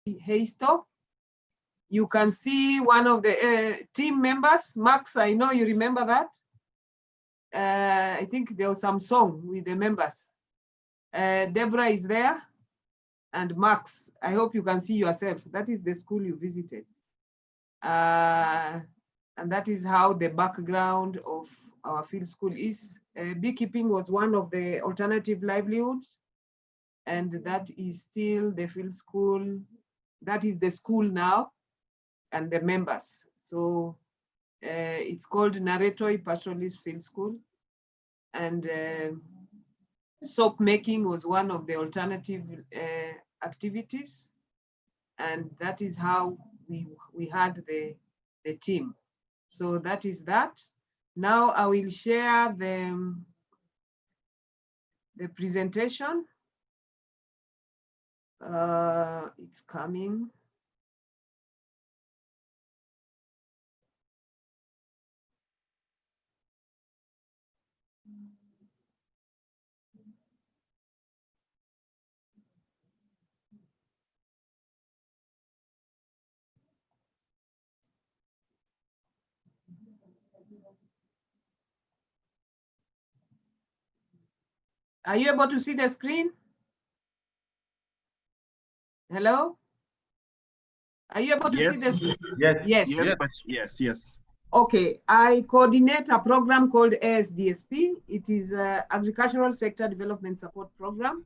Heisto. You can see one of the team members, Max, I know you remember that. I think there was some song with the members. Deborah is there, and Max. I hope you can see yourself. That is the school you visited. And that is how the background of our field school is. Beekeeping was one of the alternative livelihoods, and that is still the field school. That is the school now and the members. So it's called Naretoi Pastoralist Field School. And soap making was one of the alternative activities. And that is how we had the team. So that is that. Now I will share the presentation. It's coming. Are you able to see the screen? Hello? Are you able to see the screen? Yes. Yes. Yes. Okay, I coordinate a program called ASDSP. It is an Agricultural Sector Development Support Program.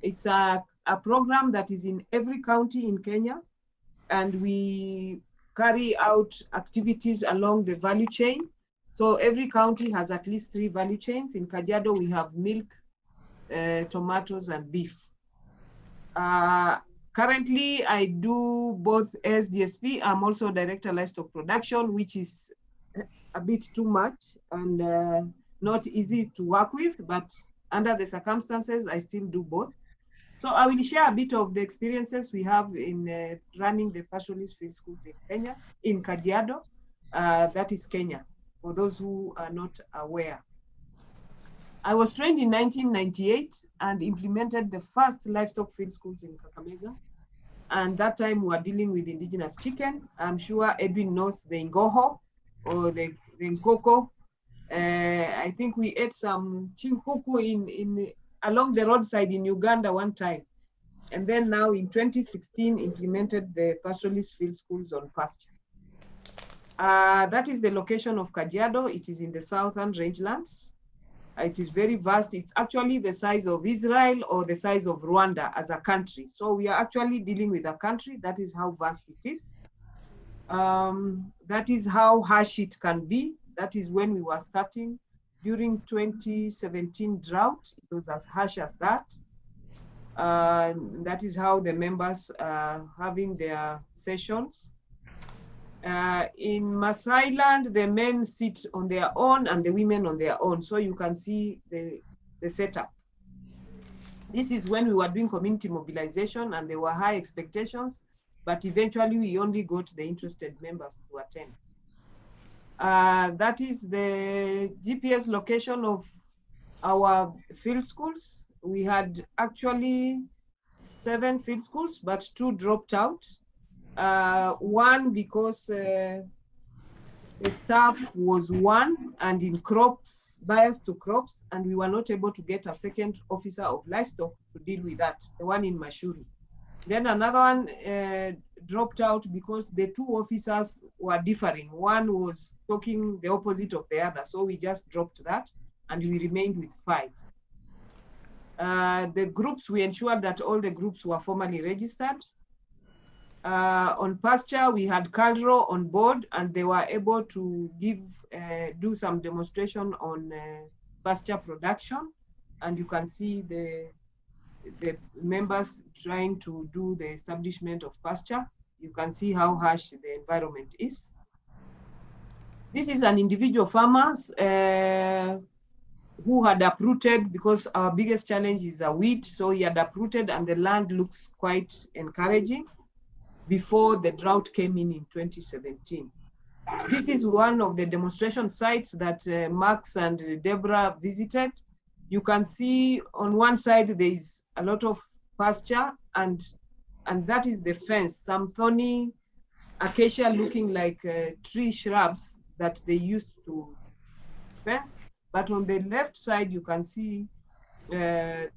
It's a program that is in every county in Kenya, and we carry out activities along the value chain. So every county has at least 3 value chains. In Kajiado, we have milk, tomatoes, and beef. Currently, I do both SDSP. I'm also Director Livestock Production, which is a bit too much and not easy to work with, but under the circumstances, I still do both. So I will share a bit of the experiences we have in running the pastoralist field schools in Kenya, in Kajiado. That is Kenya, for those who are not aware. I was trained in 1998 and implemented the first livestock field schools in Kakamega. And that time we were dealing with indigenous chicken. I'm sure Edwin knows the Ngoho or the Nkoko. I think we ate some chinkuku in along the roadside in Uganda one time. And then now in 2016, implemented the pastoralist field schools on pasture. That is the location of Kajiado. It is in the southern rangelands. It is very vast. It's actually the size of Israel or the size of Rwanda as a country. So we are actually dealing with a country. That is how vast it is. That is how harsh it can be. That is when we were starting. During 2017 drought, it was as harsh as that. That is how the members are having their sessions. In Maasai land, the men sit on their own and the women on their own. So you can see the setup. This is when we were doing community mobilization and there were high expectations, but eventually we only got the interested members to attend. That is the GPS location of our field schools. We had actually 7 field schools, but 2 dropped out. One because the staff was one and in crops, bias to crops, and we were not able to get a second officer of livestock to deal with that, the one in Mashuru. Then another one dropped out because the 2 officers were differing. One was talking the opposite of the other, so we just dropped that and we remained with 5. The groups, we ensured that all the groups were formally registered. On pasture, we had Calro on board and they were able to do some demonstration on pasture production. And you can see the members trying to do the establishment of pasture. You can see how harsh the environment is. This is an individual farmer who had uprooted, because our biggest challenge is a weed. So he had uprooted and the land looks quite encouraging before the drought came in 2017. This is one of the demonstration sites that Max and Deborah visited. You can see on one side there is a lot of pasture and and that is the fence, some thorny acacia looking like tree shrubs that they used to fence. But on the left side, you can see the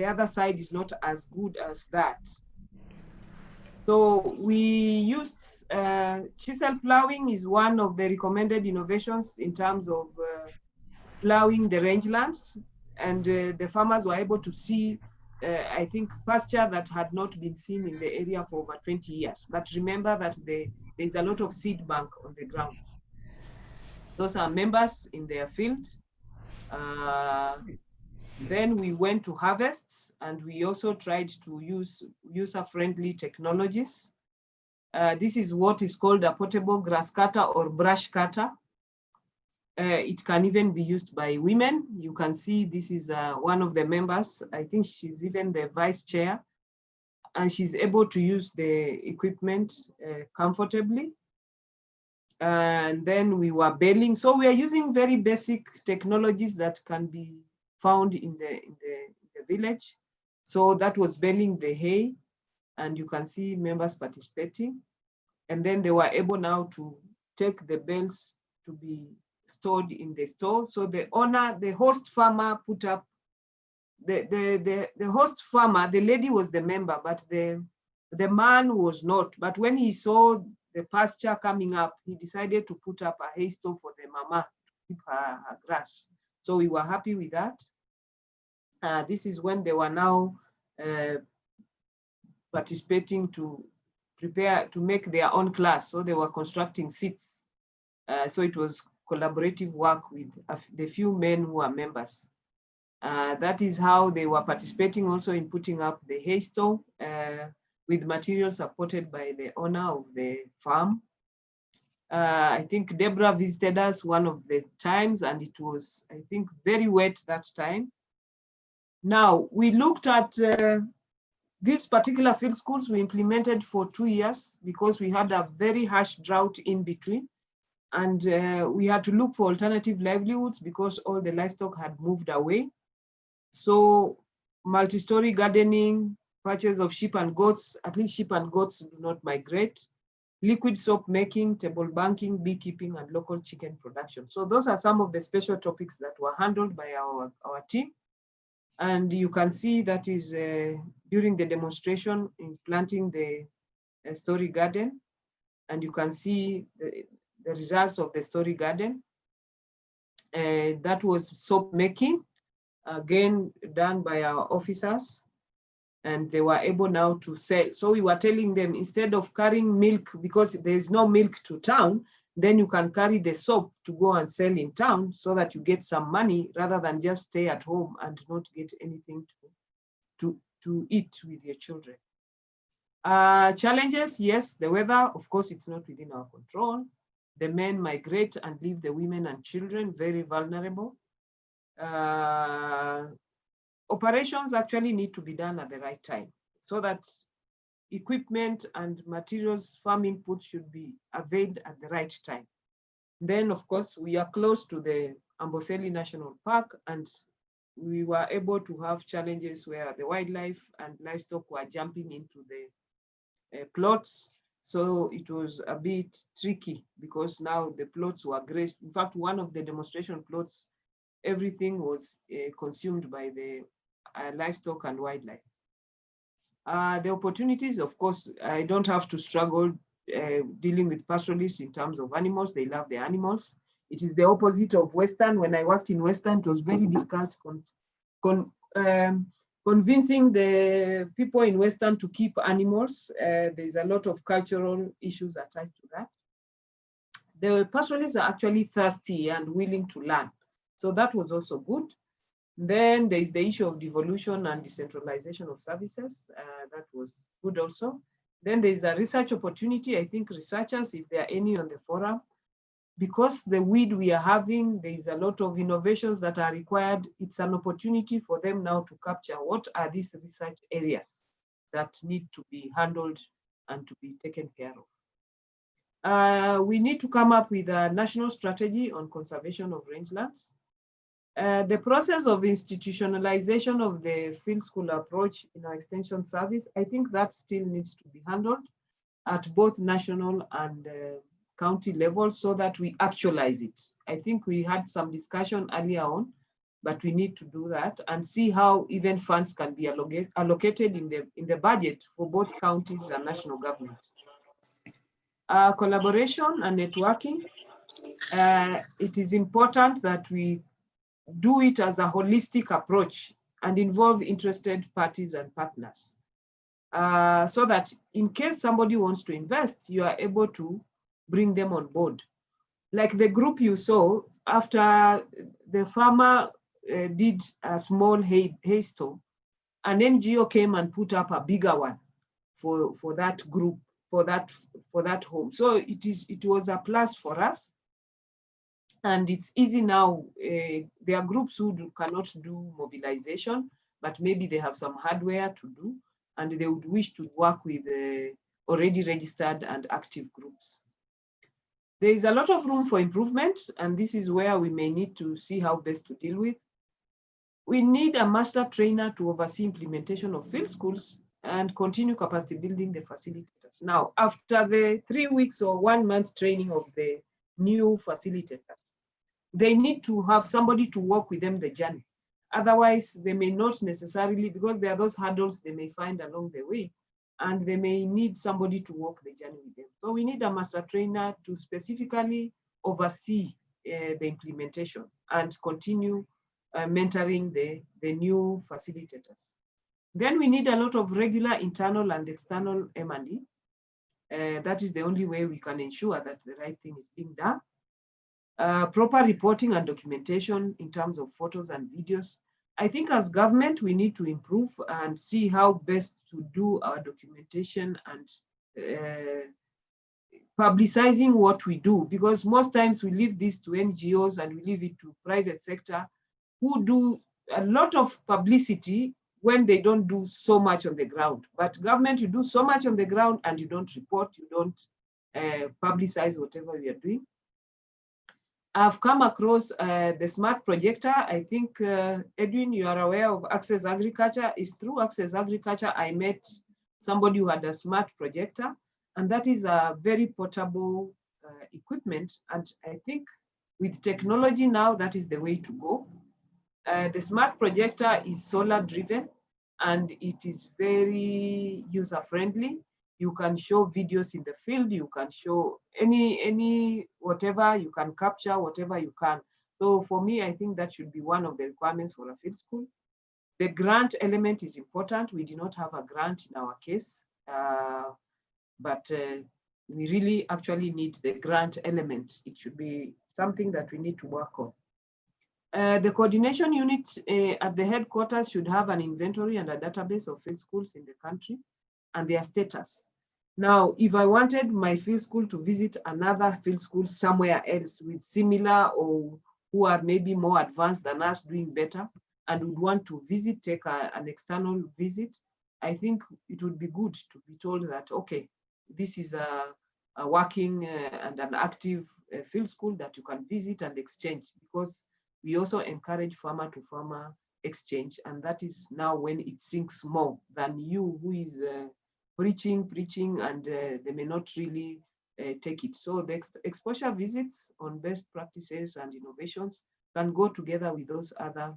other side is not as good as that. So we used chisel plowing is one of the recommended innovations in terms of plowing the rangelands, and the farmers were able to see, I think, pasture that had not been seen in the area for over 20 years. But remember that there's a lot of seed bank on the ground. Those are members in their field. Then we went to harvests, and we also tried to use user-friendly technologies. This is what is called a portable grass cutter or brush cutter. It can even be used by women. You can see this is one of the members. I think she's even the vice chair, and she's able to use the equipment comfortably. And then we were baling. So we are using very basic technologies that can be found in the village. So that was baling the hay, and you can see members participating. And then they were able now to take the bales to be stored in the store. So the owner, the host farmer put up, the host farmer, the lady was the member, but the man was not. But when he saw the pasture coming up, he decided to put up a hay store for the mama to keep her grass. So we were happy with that. This is when they were now participating to prepare to make their own class. So they were constructing seats. So it was collaborative work with the few men who are members. That is how they were participating also in putting up the hay store with materials supported by the owner of the farm. I think Deborah visited us one of the times, and it was, I think, very wet that time. Now, we looked at these particular field schools we implemented for 2 years because we had a very harsh drought in between. And we had to look for alternative livelihoods because all the livestock had moved away. So multi-story gardening, purchase of sheep and goats, at least sheep and goats do not migrate, liquid soap making, table banking, beekeeping, and local chicken production. So those are some of the special topics that were handled by our team. And you can see that is during the demonstration in planting the story garden. And you can see the results of the story garden. That was soap making, again, done by our officers. And they were able now to sell. So we were telling them, instead of carrying milk, because there's no milk to town, then you can carry the soap to go and sell in town so that you get some money rather than just stay at home and not get anything to eat with your children. Challenges, yes, the weather, of course, it's not within our control. The men migrate and leave the women and children very vulnerable. Operations actually need to be done at the right time so that equipment and materials, farm input should be availed at the right time. Then, of course, we are close to the Amboseli National Park, and we were able to have challenges where the wildlife and livestock were jumping into the plots. So it was a bit tricky because now the plots were grazed. In fact, one of the demonstration plots, everything was consumed by the livestock and wildlife. The opportunities, of course, I don't have to struggle dealing with pastoralists in terms of animals. They love their animals. It is the opposite of Western. When I worked in Western, it was very difficult convincing the people in Western to keep animals. There's a lot of cultural issues attached to that. The pastoralists are actually thirsty and willing to learn. So that was also good. Then there is the issue of devolution and decentralization of services. That was good also. Then there is a research opportunity. I think researchers, if there are any on the forum, because the weed we are having, there is a lot of innovations that are required. It's an opportunity for them now to capture what are these research areas that need to be handled and to be taken care of. We need to come up with a national strategy on conservation of rangelands. The process of institutionalization of the field school approach in our extension service, I think that still needs to be handled at both national and county level so that we actualize it. I think we had some discussion earlier on, but we need to do that and see how even funds can be allocated in the budget for both counties and national government. Collaboration and networking. It is important that we do it as a holistic approach and involve interested parties and partners. So that in case somebody wants to invest, you are able to bring them on board. Like the group you saw, after the farmer did a small hay store, an NGO came and put up a bigger one for that group, for that home. So it was a plus for us. And it's easy now. There are groups who cannot do mobilization, but maybe they have some hardware to do, and they would wish to work with already registered and active groups. There is a lot of room for improvement, and this is where we may need to see how best to deal with. We need a master trainer to oversee implementation of field schools and continue capacity building the facilitators. Now, after the 3 weeks or 1 month training of the new facilitators, they need to have somebody to walk with them the journey. Otherwise, they may not necessarily, because there are those hurdles they may find along the way, and they may need somebody to walk the journey with them. So we need a master trainer to specifically oversee the implementation and continue mentoring the new facilitators. Then we need a lot of regular internal and external M&E. That is the only way we can ensure that the right thing is being done. Proper reporting and documentation in terms of photos and videos. I think as government, we need to improve and see how best to do our documentation and publicizing what we do, because most times we leave this to NGOs and we leave it to private sector who do a lot of publicity when they don't do so much on the ground. But government, you do so much on the ground and you don't report, you don't publicize whatever you are doing. I've come across the smart projector. I think, Edwin, you are aware of Access Agriculture. It's through Access Agriculture I met somebody who had a smart projector, and that is a very portable equipment. And I think with technology now, that is the way to go. The smart projector is solar driven and it is very user friendly. You can show videos in the field, you can show any whatever, you can capture whatever you can. So for me, I think that should be one of the requirements for a field school. The grant element is important. We do not have a grant in our case, but we really actually need the grant element. It should be something that we need to work on. The coordination unit at the headquarters should have an inventory and a database of field schools in the country and their status. Now, if I wanted my field school to visit another field school somewhere else with similar or who are maybe more advanced than us, doing better, and would want to visit, take an external visit, I think it would be good to be told that, okay, this is a working and an active field school that you can visit and exchange, because we also encourage farmer to farmer exchange, and that is now when it sinks more than you who is preaching, and they may not really take it. So the exposure visits on best practices and innovations can go together with those other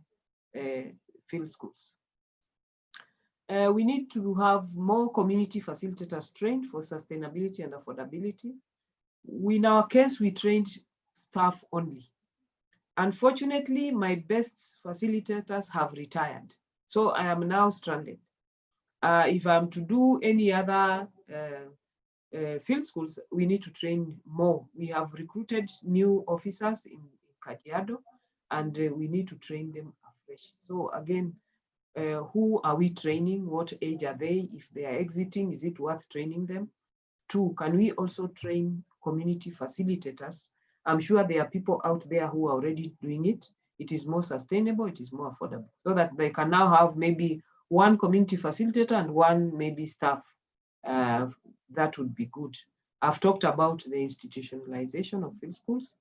field schools. We need to have more community facilitators trained for sustainability and affordability. In our case, we trained staff only. Unfortunately, my best facilitators have retired, so I am now stranded. If I'm to do any other field schools, we need to train more. We have recruited new officers in Kajiado, and we need to train them afresh. So again, who are we training? What age are they? If they are exiting, is it worth training them? 2, can we also train community facilitators? I'm sure there are people out there who are already doing it. It is more sustainable, it is more affordable, so that they can now have maybe one community facilitator and one maybe staff. That would be good. I've talked about the institutionalization of field schools.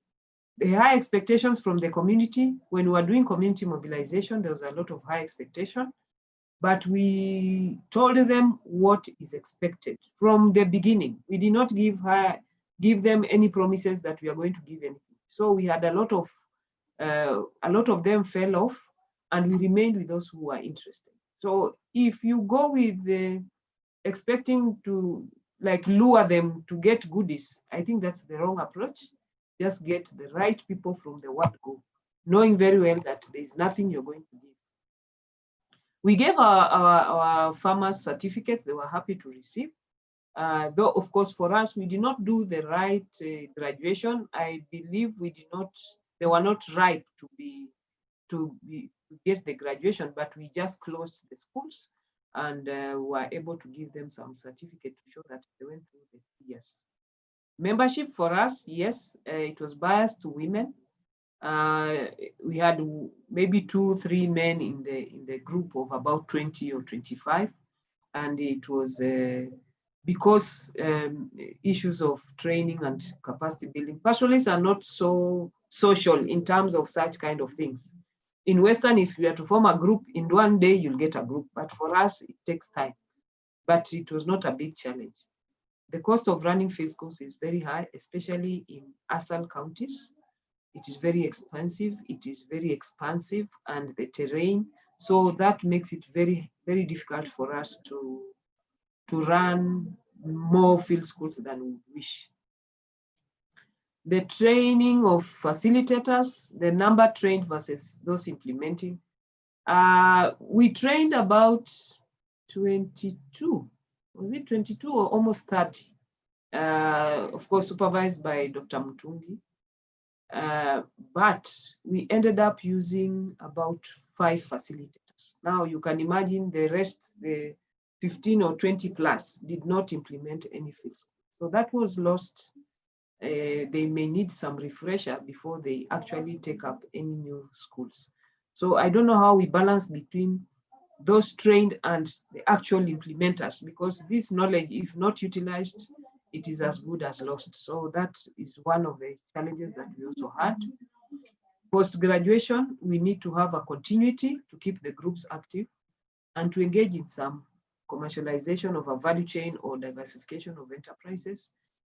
the high expectations from the community. When we were doing community mobilization, there was a lot of high expectation, but we told them what is expected from the beginning. We did not give them any promises that we are going to give anything. So we had a lot of them fell off, and we remained with those who are interested. So if you go with the expecting to like lure them to get goodies, I think that's the wrong approach. Just get the right people from the word go, knowing very well that there is nothing you're going to give. We gave our farmers certificates. They were happy to receive. Though, of course, for us, we did not do the right graduation. I believe they were not ripe to get the graduation, but we just closed the schools and were able to give them some certificate to show that they went through the 3 years. Membership for us, yes, it was biased to women. We had maybe 2-3 men in the group of about 20 or 25, and it was because issues of training and capacity building. Pastoralists are not so social in terms of such kind of things. In Western, if you are to form a group, in one day you'll get a group, but for us, it takes time. But it was not a big challenge. The cost of running field schools is very high, especially in ASAL counties. It is very expensive, it is very expansive, and the terrain. So that makes it very, very difficult for us to run more field schools than we wish. The training of facilitators, the number trained versus those implementing. We trained about 22, was it 22 or almost 30? Of course, supervised by Dr. Mutungi. But we ended up using about 5 facilitators. Now you can imagine the rest, the 15 or 20 plus did not implement any field school. So that was lost. They may need some refresher before they actually take up any new schools. So I don't know how we balance between those trained and the actual implementers, because this knowledge, if not utilized, it is as good as lost. So that is one of the challenges that we also had. Post-graduation, we need to have a continuity to keep the groups active and to engage in some commercialization of a value chain or diversification of enterprises.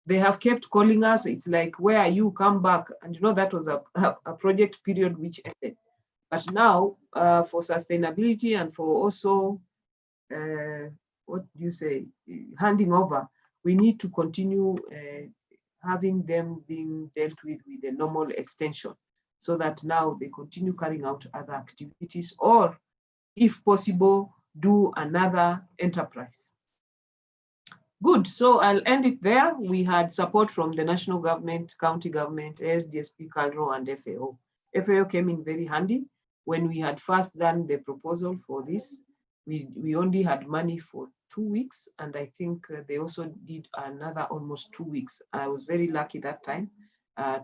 They have kept calling us. It's like, where are you? Come back. And you know, that was a project period which ended. But now for sustainability and for also, what do you say, handing over, we need to continue having them being dealt with the normal extension, so that now they continue carrying out other activities, or if possible, do another enterprise. Good, so I'll end it there. We had support from the national government, county government, SDSP, KALRO, and FAO. FAO came in very handy. When we had first done the proposal for this, we only had money for 2 weeks, and I think they also did another almost 2 weeks. I was very lucky that time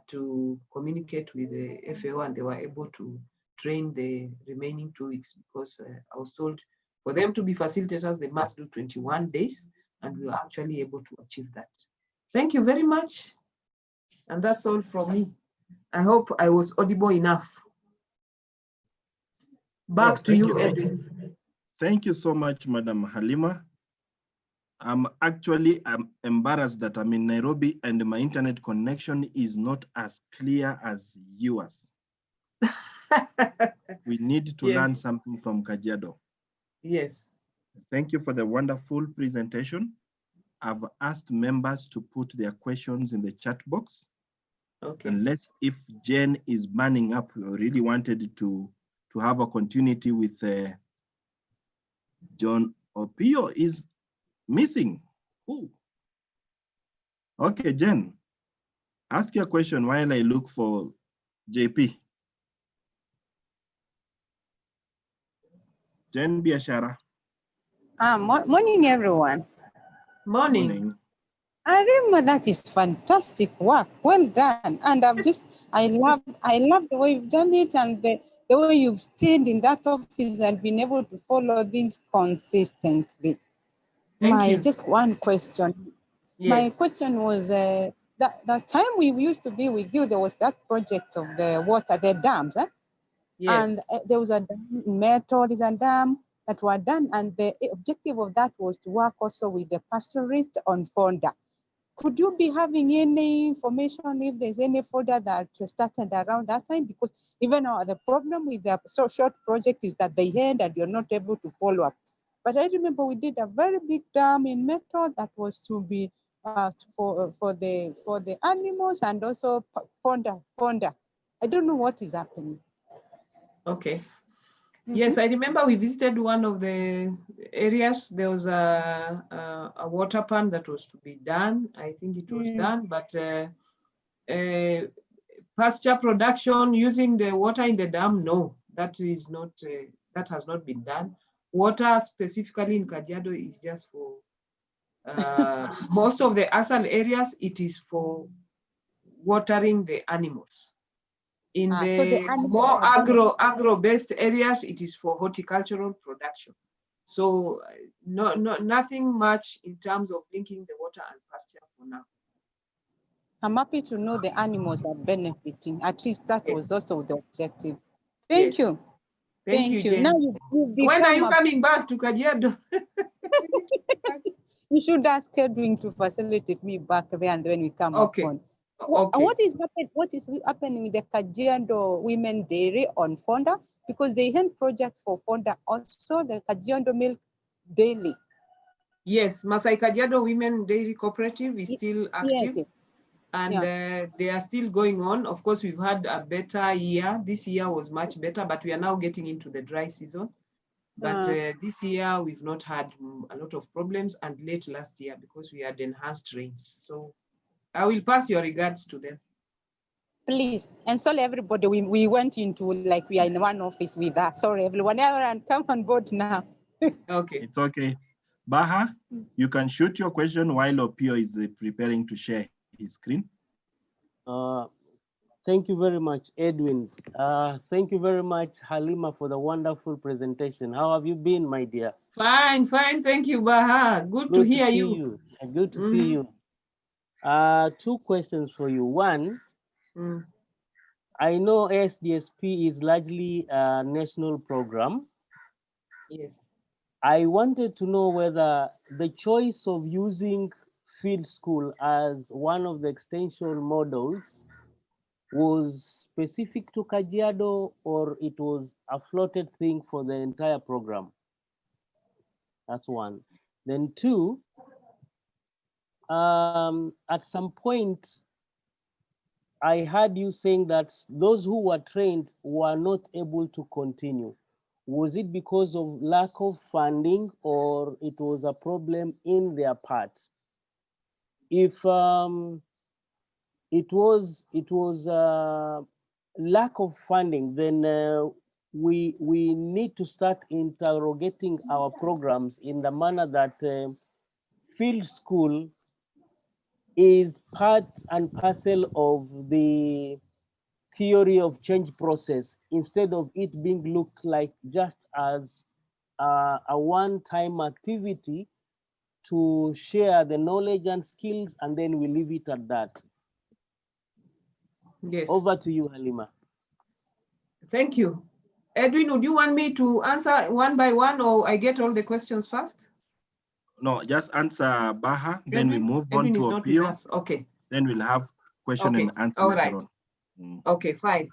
to communicate with the FAO, and they were able to train the remaining 2 weeks, because I was told for them to be facilitators, they must do 21 days, and we were actually able to achieve that. Thank you very much. And that's all from me. I hope I was audible enough. Back to you, Edwin. Thank you so much, Madam Halima. I'm embarrassed that I'm in Nairobi and my internet connection is not as clear as yours. We need to learn something from Kajiado. Yes. Thank you for the wonderful presentation. I've asked members to put their questions in the chat box. Okay. Unless if Jen is burning up, we really wanted to have a continuity with John Opio is missing. Ooh. Okay, Jen, ask your question while I look for JP. Jen Biashara. Morning, everyone. Morning. Arima, that is fantastic work. Well done. And I love the way you've done it, and the way you've stayed in that office and been able to follow things consistently. Thank you. Just one question. Yes. My question was, the time we used to be with you, there was that project of the water, the dams, Yes. and there was a dam in Meto, there's a dam that were done, and the objective of that was to work also with the pastoralists on Fonda. Could you be having any information if there's any folder that started around that time? Because even the problem with the short project is that they end and you're not able to follow up. But I remember we did a very big dam in Meto that was to be for the animals, and also Fonda. I don't know what is happening. Okay. Yes, I remember we visited one of the areas. There was a water pan that was to be done. I think it was done, but pasture production using the water in the dam, no, that is not. That has not been done. Water specifically in Kajiado is just for most of the asal areas. It is for watering the animals. In So the more agro-based areas, it is for horticultural production. So nothing much in terms of linking the water and pasture for now. I'm happy to know the animals are benefiting. At least that was also the objective. Yes. Thank you. Thank you, Jane. Now you've When are you coming back to Kajiado? You should ask Edwin to facilitate me back there, and then we come up on. Okay. What is happening with the Kajiado Women Dairy on Fonda? Because they had projects for Fonda, also the Kajiado Milk Daily. Yes, Masai Kajiado Women Dairy Cooperative is still active. Yes. And they are still going on. Of course, we've had a better year. This year was much better, but we are now getting into the dry season. But this year, we've not had a lot of problems, and late last year because we had enhanced rains. So I will pass your regards to them. Please, and sorry everybody, we went into like we are in one office with us. Sorry everyone, everyone come on board now. Okay. It's okay. Baha, you can shoot your question while Opio is preparing to share his screen. Thank you very much, Edwin. Thank you very much, Halima, for the wonderful presentation. How have you been, my dear? Fine. Thank you, Baha. Good to hear you. Good to see you. Two questions for you. One, I know SDSP is largely a national program. Yes. I wanted to know whether the choice of using field school as one of the extension models was specific to Kajiado, or it was a floated thing for the entire program. That's one. Then two, at some point, I heard you saying that those who were trained were not able to continue. Was it because of lack of funding, or it was a problem in their part? If it was lack of funding, then we need to start interrogating our programs in the manner that field school is part and parcel of the theory of change process, instead of it being looked like just as a one-time activity to share the knowledge and skills, and then we leave it at that. Yes. Over to you, Halima. Thank you. Edwin, would you want me to answer one by one, or I get all the questions first? No, just answer Baha, then we move Edwin on to Opio. Okay. Then we'll have question and answer. All right. Okay, fine.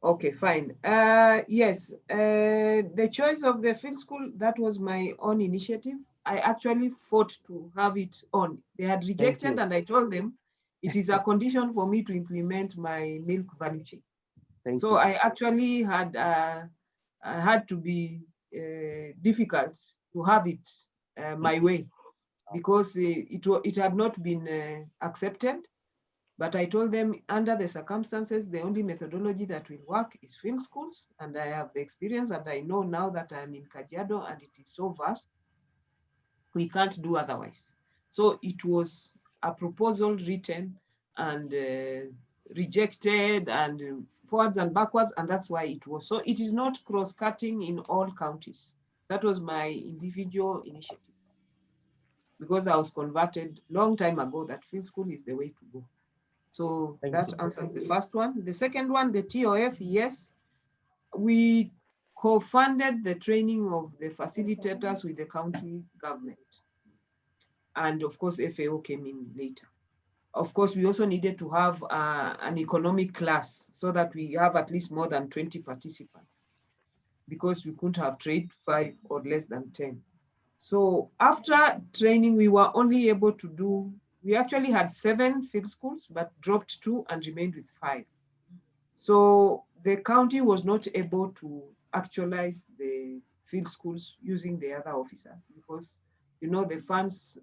Okay, fine. Yes, the choice of the field school, that was my own initiative. I actually fought to have it on. They had rejected, and I told them it is a condition for me to implement my milk value chain. So I actually had to be difficult to have it my way, because it had not been accepted. But I told them, under the circumstances, the only methodology that will work is field schools, and I have the experience, and I know now that I'm in Kajiado and it is so vast, we can't do otherwise. So it was a proposal written and rejected and forwards and backwards, and that's why it was. So it is not cross-cutting in all counties. That was my individual initiative. because I was converted long time ago that field school is the way to go. So Thank that you. answers the first one. The second one, the TOF, yes, we co-funded the training of the facilitators with the county government. And of course, FAO came in later. Of course, we also needed to have an economic class so that we have at least more than 20 participants, because we couldn't have trained 5 or less than 10. So after training, we were only able to do, we actually had 7 field schools, but dropped 2 and remained with 5. So the county was not able to actualize the field schools using the other officers, because, you know, the funds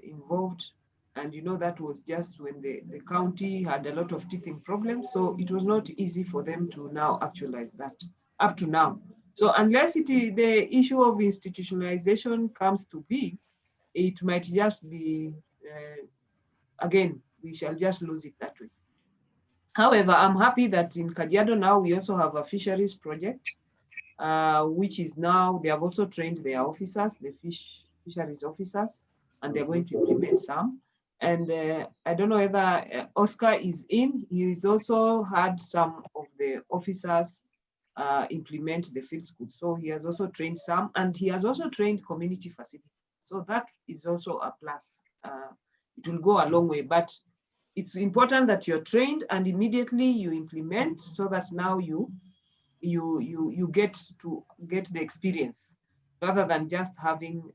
involved, and you know, that was just when the county had a lot of teething problems. So it was not easy for them to now actualize that up to now. So unless the issue of institutionalization comes to be, it might just be, again, we shall just lose it that way. However, I'm happy that in Kajiado now we also have a fisheries project, which is now, they have also trained their officers, the fisheries officers, and they're going to implement some. And I don't know whether Oscar is in. He's also had some of the officers implement the field school. So he has also trained some, and he has also trained community facilities. So that is also a plus. It will go a long way, but it's important that you're trained and immediately you implement, so that now you get the experience, rather than just having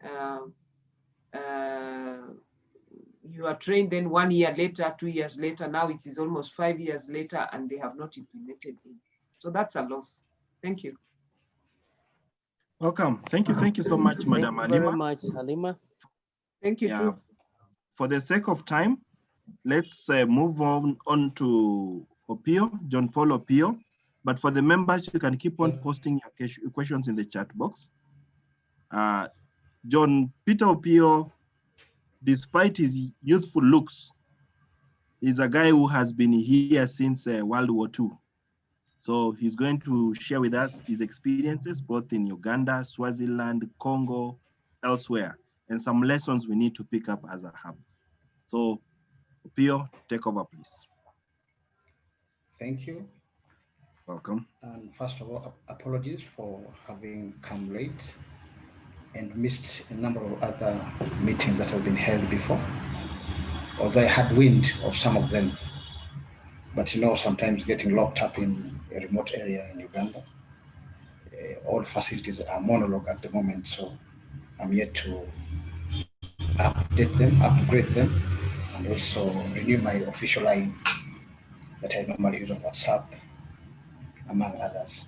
you are trained, then 1 year later, 2 years later, now it is almost 5 years later and they have not implemented it. So that's a loss. Thank you. Welcome. Thank you so much, Madam Thank you very Halima. much, Halima. Thank you too. For the sake of time, let's move on to Opio, John Paul Opio. But for the members, you can keep on posting your questions in the chat box. John Peter Opio, despite his youthful looks, is a guy who has been here since World War II. So he's going to share with us his experiences, both in Uganda, Swaziland, Congo, elsewhere, and some lessons we need to pick up as a hub. So Opio, take over, please. Thank you. Welcome. And first of all, apologies for having come late and missed a number of other meetings that have been held before, although I had wind of some of them. But you know, sometimes getting locked up in a remote area in Uganda, all facilities are monologue at the moment, so I'm yet to update them, upgrade them, and also renew my official line that I normally use on WhatsApp, among others.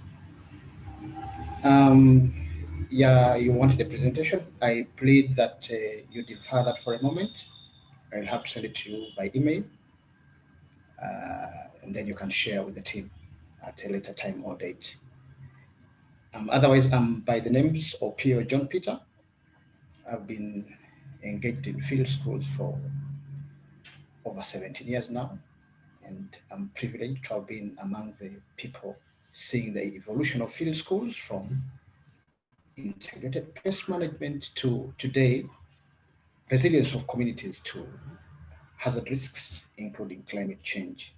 Yeah, you wanted a presentation. I plead that you defer that for a moment. I'll have to send it to you by email, and then you can share with the team at a later time or date. Otherwise, I'm by the names of Opio John Peter. I've been engaged in field schools for over 17 years now, and I'm privileged to have been among the people seeing the evolution of field schools from integrated pest management to today, resilience of communities to hazard risks, including climate change,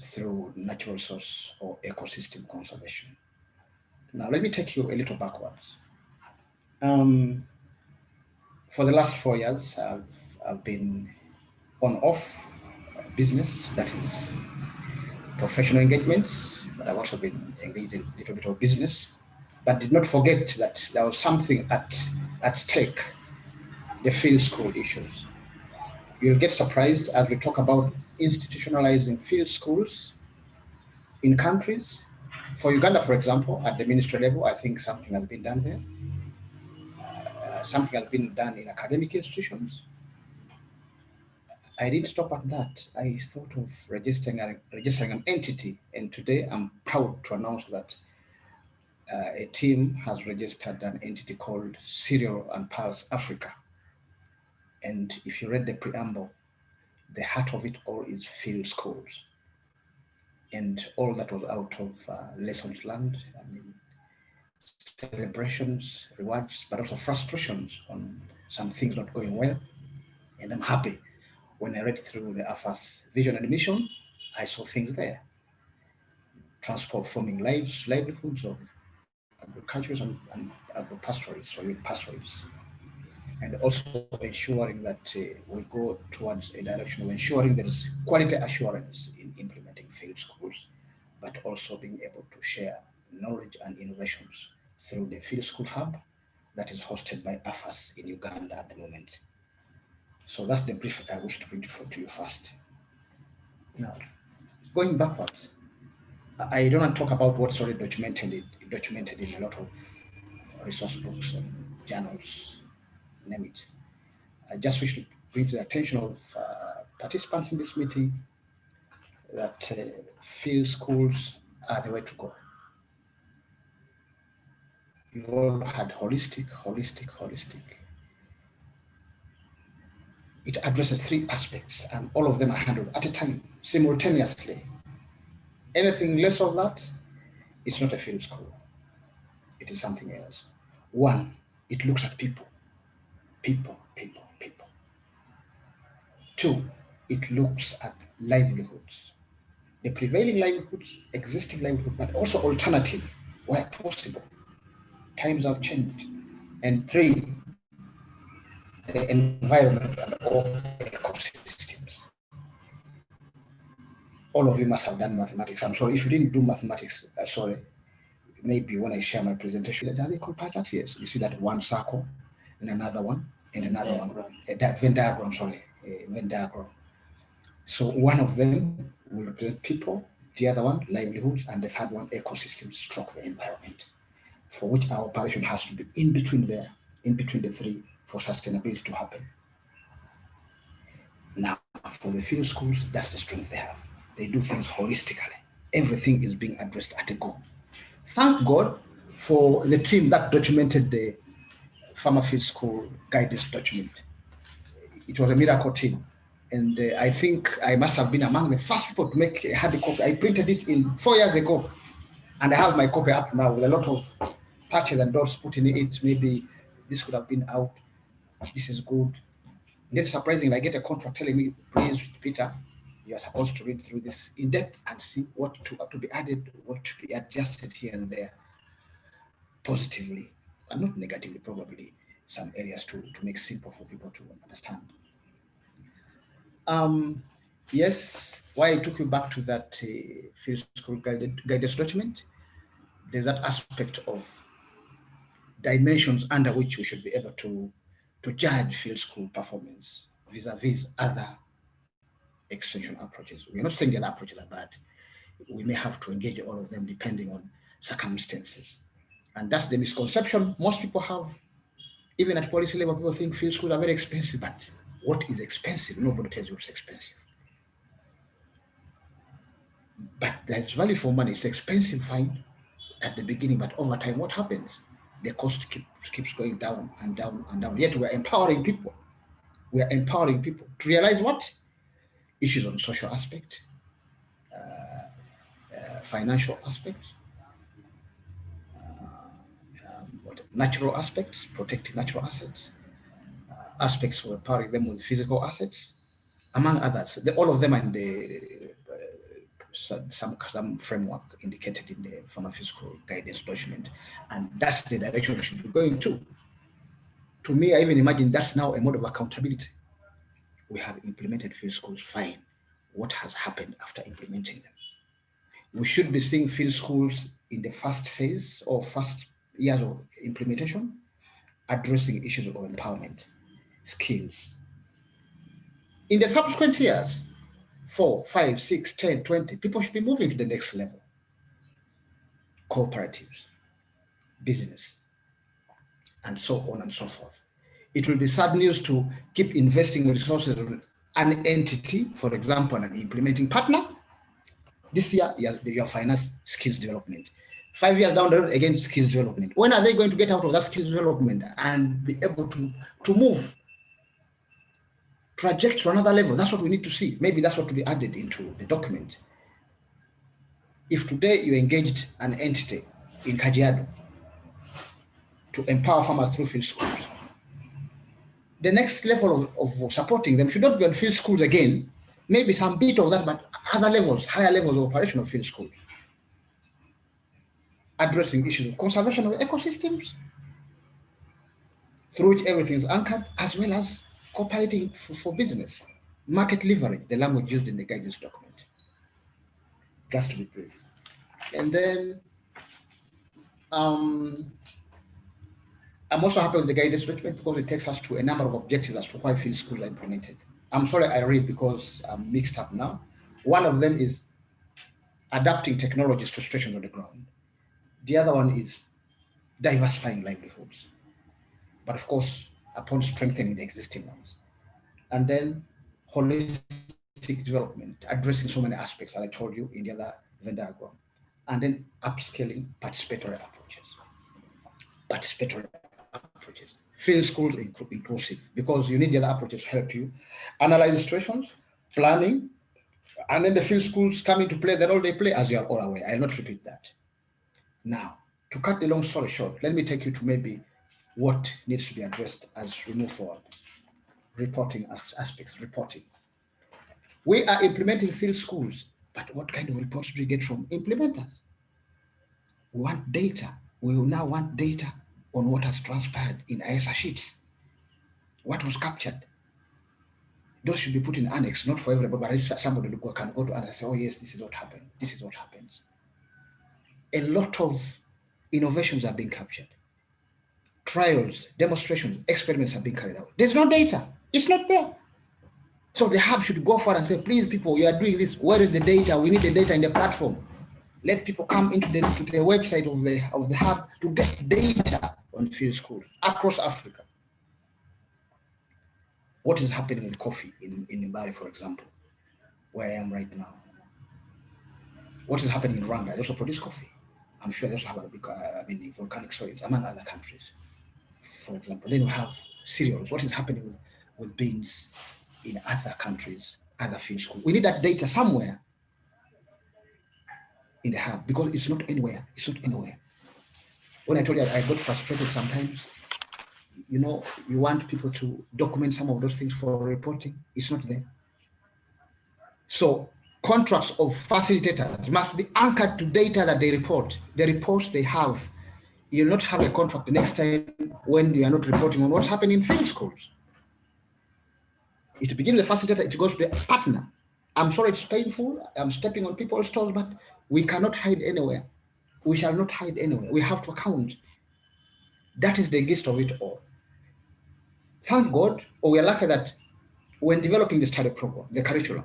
through natural resource or ecosystem conservation. Now, let me take you a little backwards. For the last 4 years, I've been on-off business, that is professional engagements, but I've also been engaged in a little bit of business, but did not forget that there was something at stake, the field school issues. You'll get surprised as we talk about institutionalizing field schools in countries. For Uganda, for example, at the ministry level, I think something has been done there. Something has been done in academic institutions. I didn't stop at that. I thought of registering an entity, and today I'm proud to announce that a team has registered an entity called Cereal and Pulse Africa. And if you read the preamble, the heart of it all is field schools. And all that was out of lessons learned, I mean, celebrations, rewards, but also frustrations on some things not going well. And I'm happy when I read through the AFAS vision and mission, I saw things there. Transforming livelihoods of agriculturists and agro-pastoralists, or even pastoralists. And also ensuring that we go towards a direction of ensuring there is quality assurance in implementing field schools, but also being able to share knowledge and innovations through the Field School Hub that is hosted by AFAS in Uganda at the moment. So that's the brief I wish to bring to you first. Now, going backwards, I don't want to talk about what's already documented in a lot of resource books and journals, name it. I just wish to bring to the attention of participants in this meeting that field schools are the way to go. You've all had holistic. It addresses 3 aspects, and all of them are handled at a time, simultaneously. Anything less of that, it's not a field school. It is something else. 1, it looks at people. 2, it looks at livelihoods, the prevailing livelihoods, existing livelihoods, but also alternative where possible. Times have changed. And 3, the environment and all ecosystems. All of you must have done mathematics. I'm sorry if you didn't do mathematics. Sorry. Maybe when I share my presentation, are they called pie charts? Yes. You see that one circle and another one and another one. That Venn diagram. Sorry, Venn diagram. So one of them will represent people, the other one livelihoods, and the third one ecosystem, stroke the environment, for which our operation has to be in between there, in between the 3, for sustainability to happen. Now, for the field schools, that's the strength they have. They do things holistically. Everything is being addressed at a go. Thank God for the team that documented the Farmer Field School guidance document. It was a miracle team. And I think I must have been among the first people to make a hard copy. I printed it in 4 years ago. And I have my copy up now with a lot of patches and dots put in it. Maybe this could have been out. This is good. And then surprisingly, I get a contract telling me, please, Peter, you are supposed to read through this in depth and see what to be added, what to be adjusted here and there, positively, and not negatively, probably some areas to make simple for people to understand. Yes, why I took you back to that field school guidance document, there's that aspect of dimensions under which we should be able to judge field school performance vis-a-vis other extension approaches. We're not saying the other approaches are bad. We may have to engage all of them depending on circumstances. And that's the misconception most people have. Even at policy level, people think field schools are very expensive, but what is expensive? Nobody tells you it's expensive. But there's value for money. It's expensive, fine, at the beginning, but over time, what happens? The cost keeps going down and down and down. Yet we're empowering people. We're empowering people to realize what? Issues on social aspect, financial aspect, natural aspects, protecting natural assets, aspects of empowering them with physical assets, among others. All of them are in the some framework indicated in the Farmer Field School guidance document, and that's the direction we should be going to. To me, I even imagine that's now a mode of accountability. We have implemented field schools, fine. What has happened after implementing them? We should be seeing field schools in the first phase or first years of implementation, addressing issues of empowerment, skills. In the subsequent years, 4, 5, 6, 10, 20, people should be moving to the next level. Cooperatives, business, and so on and so forth. It will be sad news to keep investing resources on an entity, for example, an implementing partner. This year, your finance skills development. 5 years down the road, again, skills development. When are they going to get out of that skills development and be able to move, project to another level? That's what we need to see. Maybe that's what to be added into the document. If today you engaged an entity in Kajiado to empower farmers through field schools, the next level of supporting them should not be on field schools again, maybe some bit of that, but other levels, higher levels of operation of field schools. Addressing issues of conservation of ecosystems, through which everything is anchored, as well as cooperating for business. Market leverage, the language used in the guidance document. Just to be brief. And then I'm also happy with the guidance document because it takes us to a number of objectives as to why field schools are implemented. I'm sorry I read because I'm mixed up now. One of them is adapting technologies to situations on the ground. The other one is diversifying livelihoods, but of course, upon strengthening the existing ones. And then holistic development, addressing so many aspects, as I told you in the other Venn diagram. And then upscaling participatory approaches. Field schools inclusive, because you need the other approaches to help you analyze situations, planning, and then the field schools come into play the role they play, as you are all aware. I will not repeat that. Now, to cut the long story short, let me take you to maybe what needs to be addressed as we move forward. Reporting aspects, reporting. We are implementing field schools, but what kind of reports do we get from implementers? We want data. We will now want data on what has transpired in ISA sheets. What was captured? Those should be put in annex, not for everybody, but somebody can go to and say, oh yes, this is what happened. This is what happens. A lot of innovations are being captured. Trials, demonstrations, experiments are being carried out. There's no data. It's not there. So the hub should go forward and say, please, people, you are doing this. Where is the data? We need the data in the platform. Let people come into the website of the hub to get data on field schools across Africa. What is happening with coffee in Mbari, for example, where I am right now? What is happening in Rwanda? They also produce coffee. I'm sure they also have volcanic soils, among other countries, for example. Then we have cereals. What is happening with beans in other countries, other field schools? We need that data somewhere in the hub, because it's not anywhere. It's not anywhere. When I told you I got frustrated sometimes, you know, you want people to document some of those things for reporting. It's not there. So contracts of facilitators must be anchored to data that they report. The reports they have. You'll not have a contract the next time when you are not reporting on what's happening in field schools. It begins with the facilitator, it goes to the partner. I'm sorry it's painful, I'm stepping on people's toes, but we cannot hide anywhere. We shall not hide anywhere. We have to account. That is the gist of it all. Thank God, or we are lucky that when developing the study program, the curriculum,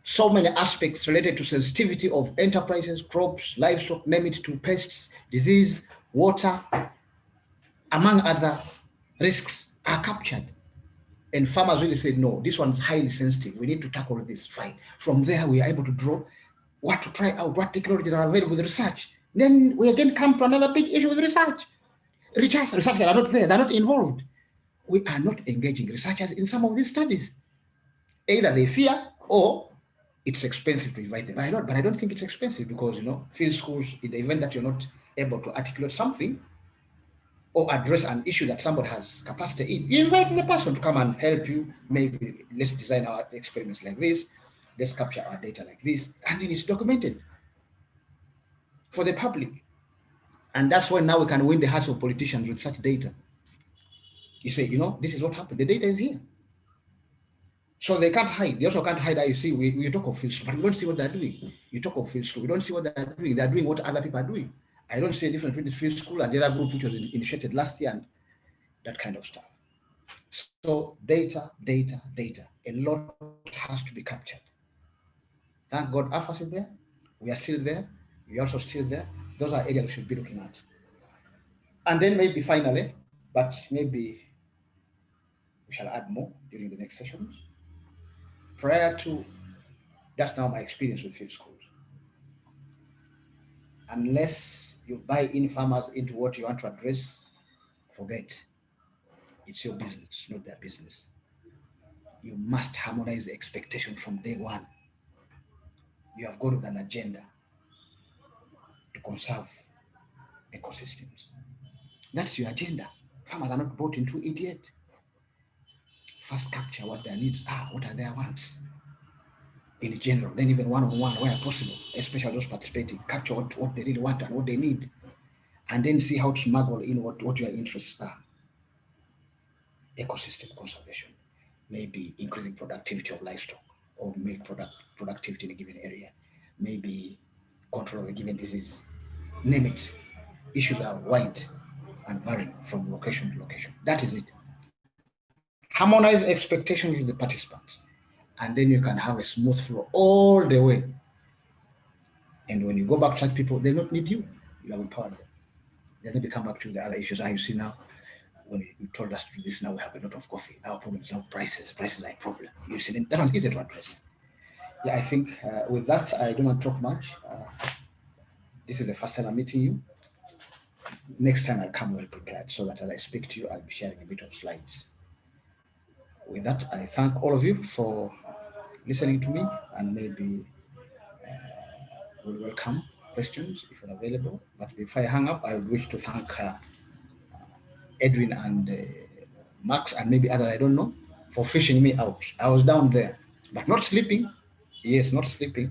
so many aspects related to sensitivity of enterprises, crops, livestock, name it, to pests, disease, water, among other risks, are captured. And farmers really said, no, this one's highly sensitive. We need to tackle this. Fine. From there, we are able to draw what to try out, what technologies are available with research. Then we again come to another big issue with research. Researchers are not there. They're not involved. We are not engaging researchers in some of these studies. Either they fear or it's expensive to invite them. But I don't think it's expensive, because, you know, field schools, in the event that you're not able to articulate something or address an issue that somebody has capacity in, you invite the person to come and help you. Maybe let's design our experiments like this. Let's capture our data like this. And then it's documented for the public. And that's when now we can win the hearts of politicians with such data. You say, you know, this is what happened. The data is here. So they can't hide. They also can't hide. You see, we talk of field school, but we don't see what they're doing. You talk of field school, we don't see what they're doing. They're doing what other people are doing. I don't see a difference between the field school and the other group which was initiated last year and that kind of stuff. So data. A lot has to be captured. Thank God AFAS is there. We are still there. We are also still there. Those are areas we should be looking at. And then maybe finally, but maybe we shall add more during the next sessions. Prior to, that's now my experience with field schools. Unless you buy in farmers into what you want to address, forget. It's your business, not their business. You must harmonize the expectations from day one. You have gone with an agenda to conserve ecosystems. That's your agenda. Farmers are not bought into it yet. first capture what their needs are, what are their wants in general, then even one-on-one where possible, especially those participating, capture what they really want and what they need, and then see how to smuggle in what your interests are. Ecosystem conservation, maybe increasing productivity of livestock or milk productivity in a given area, maybe control of a given disease, name it. Issues are wide and varying from location to location. That is it. Harmonize expectations with the participants, and then you can have a smooth flow all the way. And when you go back to such people, they don't need you. You have empowered them. Then they come back to the other issues. You see now, when you told us to do this, now we have a lot of coffee. Our problem is now prices. Prices are a problem. You see, that one's easy to address. Yeah, I think with that, I don't want to talk much. This is the first time I'm meeting you. Next time I'll come well prepared so that as I speak to you, I'll be sharing a bit of slides. With that, I thank all of you for listening to me, and maybe we'll welcome questions if you're available. But before I hang up, I would wish to thank Edwin and Max and maybe other I don't know for fishing me out. I was down there, but not sleeping. Yes, not sleeping.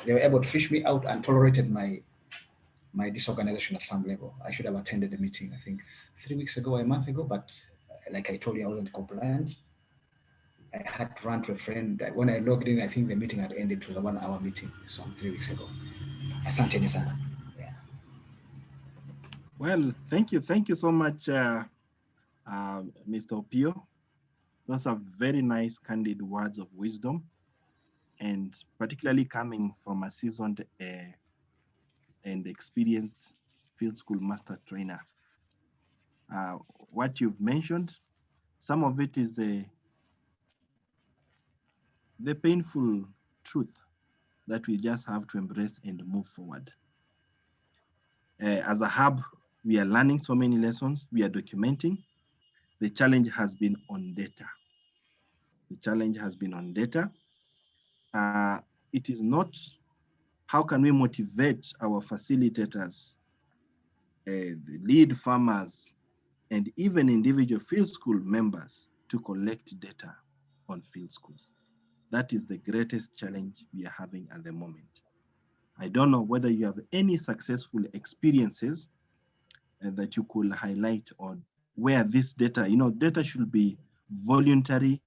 They were able to fish me out and tolerated my disorganization at some level. I should have attended the meeting, I think 3 weeks ago, a month ago, but like I told you, I wasn't compliant. I had to run to a friend. When I logged in, I think the meeting had ended. It was a 1 hour meeting, some 3 weeks ago. Asante sana. Yeah. Well, thank you so much, Mr. Opio. Those are very nice, candid words of wisdom, and particularly coming from a seasoned and experienced field school master trainer. What you've mentioned, some of it is the painful truth that we just have to embrace and move forward. As a hub, we are learning so many lessons, we are documenting. The challenge has been on data. The challenge has been on data. It is not how can we motivate our facilitators, the lead farmers, and even individual field school members to collect data on field schools. That is the greatest challenge we are having at the moment. I don't know whether you have any successful experiences that you could highlight on where this data, data should be voluntary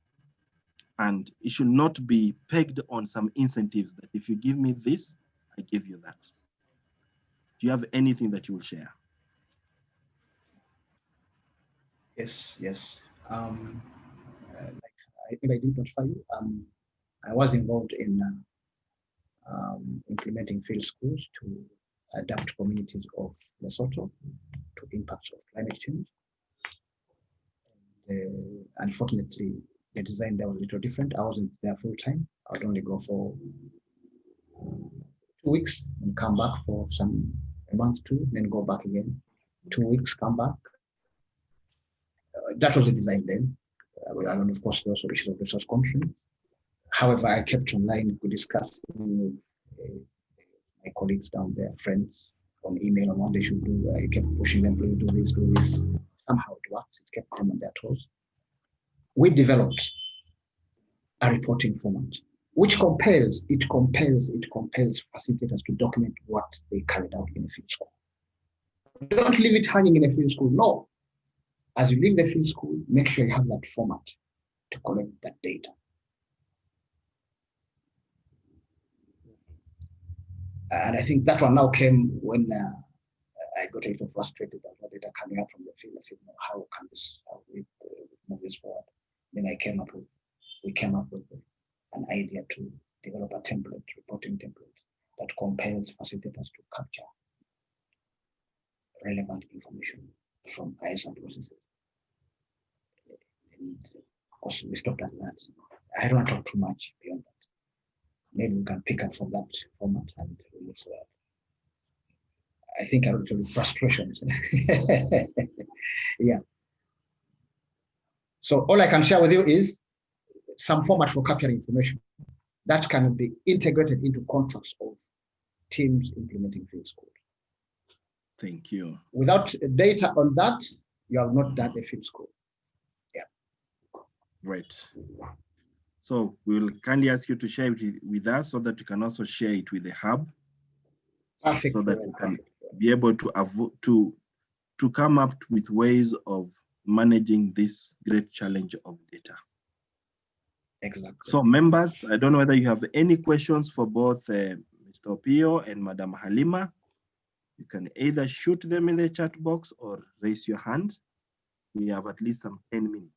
and it should not be pegged on some incentives that if you give me this, I give you that. Do you have anything that you will share? Yes. I think I did notify you. I was involved in implementing field schools to adapt communities of Lesotho to impacts of climate change. And, unfortunately, the design there was a little different. I wasn't there full time. I would only go for 2 weeks and come back for a month, two, then go back again. 2 weeks, come back. That was the design then. And of course, there also issues of resource constraint. However, I kept online to discuss with my colleagues down there, friends, on email on what they should do. I kept pushing them to do this. Somehow it worked. It kept them on their toes. We developed a reporting format, which compels facilitators to document what they carried out in a field school. Don't leave it hanging in a field school. No. As you leave the field school, make sure you have that format to collect that data. And I think that one now came when I got a little frustrated about data coming out from the field. I said, no, how we move this forward? Then we came up with an idea to develop a reporting template that compels facilitators to capture relevant information from eyes and processes. And of course, we stopped at that. I don't want to talk too much beyond that. Maybe we can pick up from that format and move forward. I think I will frustration. Yeah. So all I can share with you is some format for capturing information that can be integrated into contracts of teams implementing field schools. Thank you. Without data on that, you have not done a field school. Yeah. Right. So we will kindly ask you to share it with us so that you can also share it with the hub, Perfect. so that we can be able to come up with ways of managing this great challenge of data. Exactly. So members, I don't know whether you have any questions for both Mr. Opio and Madam Halima. You can either shoot them in the chat box or raise your hand. We have at least some 10 minutes.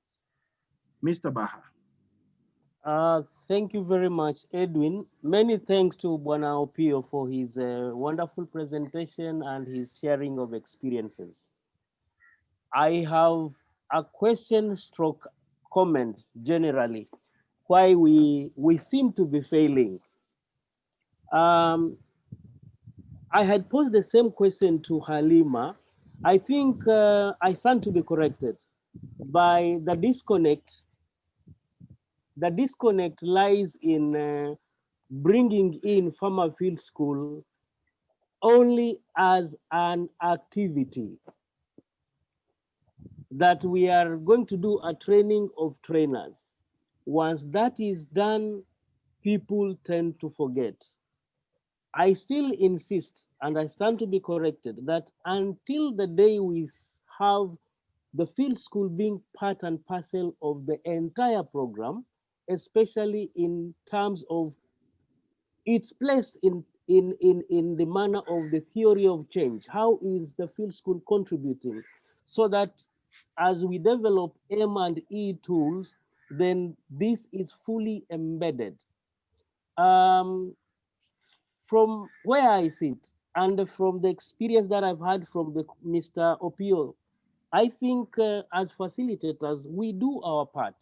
Mr. Baha. Thank you very much, Edwin. Many thanks to Bwana Opio for his wonderful presentation and his sharing of experiences. I have a question stroke comment generally, why we seem to be failing. I had posed the same question to Halima. I think I stand to be corrected by the disconnect. The disconnect lies in bringing in Farmer Field School only as an activity, that we are going to do a training of trainers. Once that is done, people tend to forget. I still insist, and I stand to be corrected, that until the day we have the field school being part and parcel of the entire program, especially in terms of its place in the manner of the theory of change. How is the field school contributing? So that as we develop M and E tools, then this is fully embedded. From where I sit and from the experience that I've had from Mr. Opio, I think as facilitators, we do our part.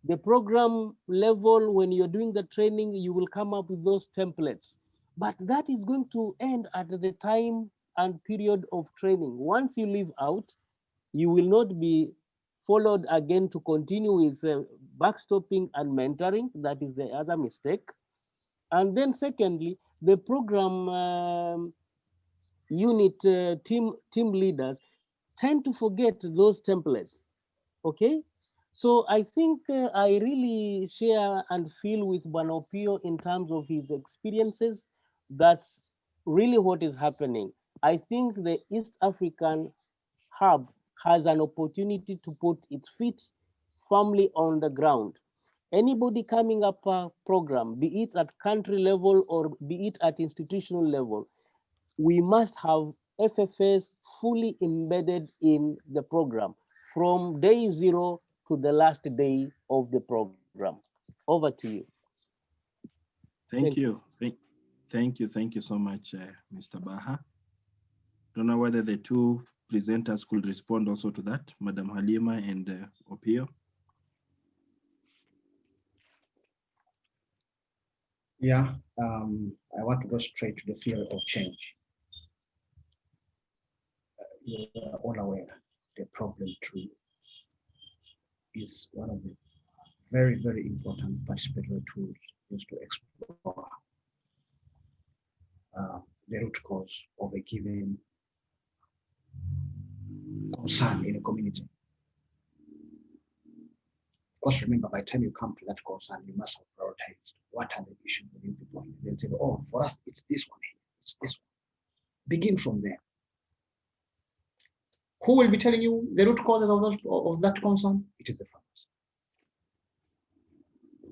The program level, when you're doing the training, you will come up with those templates. But that is going to end at the time and period of training. Once you leave out, you will not be followed again to continue with backstopping and mentoring. That is the other mistake. And then secondly, the program unit team leaders tend to forget those templates. Okay, so I think I really share and feel with Banopio in terms of his experiences. That's really what is happening. I think the East African hub has an opportunity to put its feet firmly on the ground. Anybody coming up a program, be it at country level or be it at institutional level, we must have FFS fully embedded in the program from day zero to the last day of the program. Over to you. Thank you. Thank you so much, Mr. Baha. Don't know whether the two presenters could respond also to that, Madam Halima and Opio. Yeah, I want to go straight to the theory of change. You are all aware the problem tree is one of the very, very important participatory tools used to explore the root cause of a given concern in a community. Of course, remember, by the time you come to that concern, you must have prioritized what are the issues within the point. Then say, oh, for us, it's this one here, it's this one. Begin from there. Who will be telling you the root causes of that concern? It is the farmers.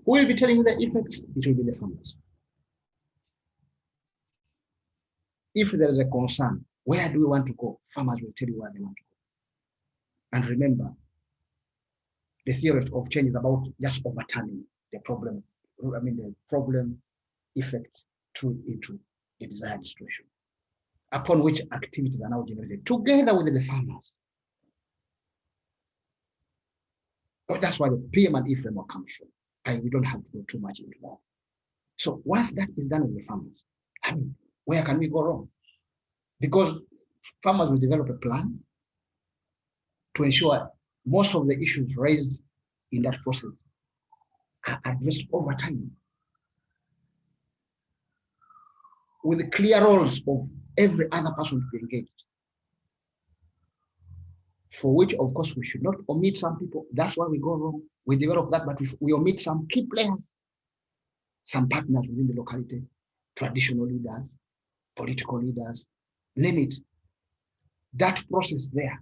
Who will be telling you the effects? It will be the farmers. If there is a concern, where do we want to go? Farmers will tell you where they want to go. And remember, the theory of change is about just overturning the problem. I mean, the problem effect through into the desired situation, upon which activities are now generated together with the farmers. That's why the PM&E framework comes from. We don't have to go too much into that. So once that is done with the farmers, I mean, where can we go wrong? Because farmers will develop a plan to ensure most of the issues raised in that process are addressed over time, with the clear roles of every other person to be engaged. for which, of course, we should not omit some people. That's why we go wrong. We develop that, but we omit some key players, some partners within the locality, traditional leaders, political leaders, name it. That process there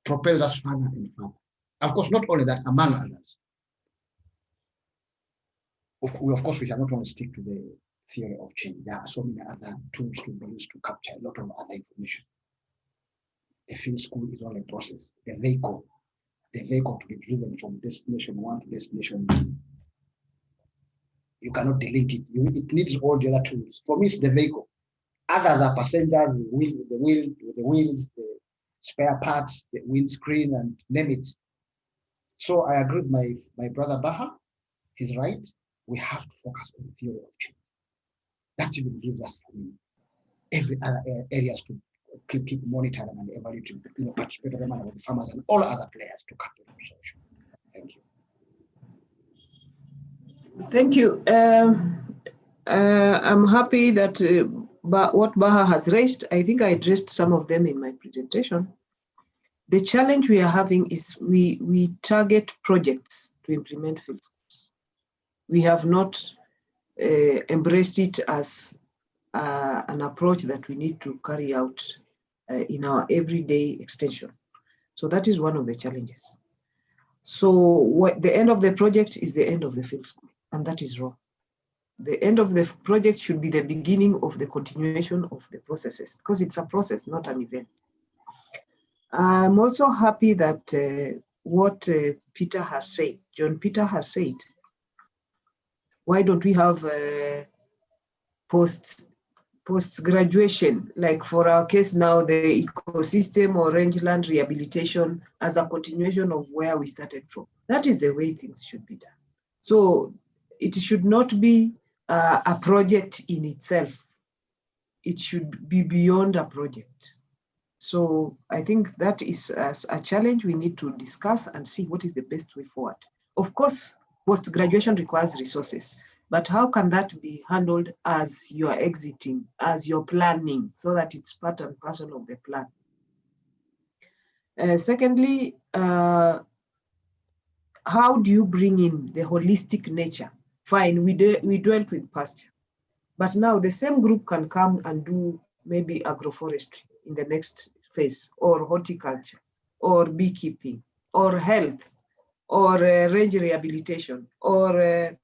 propels us further and further. Of course, not only that, among others. Of course, we cannot only stick to the theory of change. There are so many other tools to be used to capture a lot of other information. A field school is only a process, the vehicle to be driven from destination 1 to destination 2. You cannot delete it. It needs all the other tools. For me, it's the vehicle. Others are passengers, the wheels, the spare parts, the windscreen, and name it. So I agree with my brother Baha. He's right. We have to focus on the theory of change. That even gives us every other areas to keep monitoring and evaluating, participate with the farmers and all other players to come to the solution. Thank you. Thank you. I'm happy that what Baha has raised, I think I addressed some of them in my presentation. The challenge we are having is we target projects to implement field schools. We have not embraced it as an approach that we need to carry out in our everyday extension. So that is one of the challenges. So the end of the project is the end of the field school, and that is wrong. The end of the project should be the beginning of the continuation of the processes, because it's a process, not an event. I'm also happy that what Peter has said, John Peter has said, why don't we have post-graduation, like for our case now, the ecosystem or rangeland rehabilitation as a continuation of where we started from. That is the way things should be done. So it should not be a project in itself. It should be beyond a project. So I think that is a challenge we need to discuss and see what is the best way forward. Of course, post-graduation requires resources, but how can that be handled as you are exiting, as you're planning, so that it's part and parcel of the plan? Secondly, how do you bring in the holistic nature? Fine, we dealt with pasture, but now the same group can come and do maybe agroforestry in the next phase, or horticulture, or beekeeping, or health, or range rehabilitation, or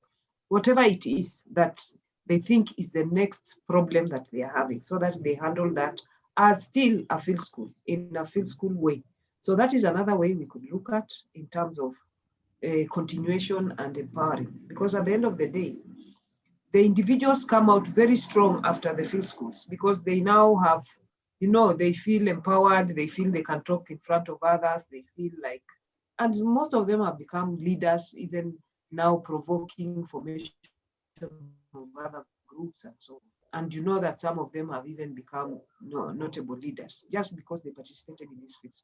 whatever it is that they think is the next problem that they are having, so that they handle that as still a field school, in a field school way. So that is another way we could look at in terms of continuation and empowering, because at the end of the day, the individuals come out very strong after the field schools, because they now have, they feel empowered, they feel they can talk in front of others, they feel like, and most of them have become leaders, even now provoking formation of other groups and so on. And you know that some of them have even become notable leaders just because they participated in these fields.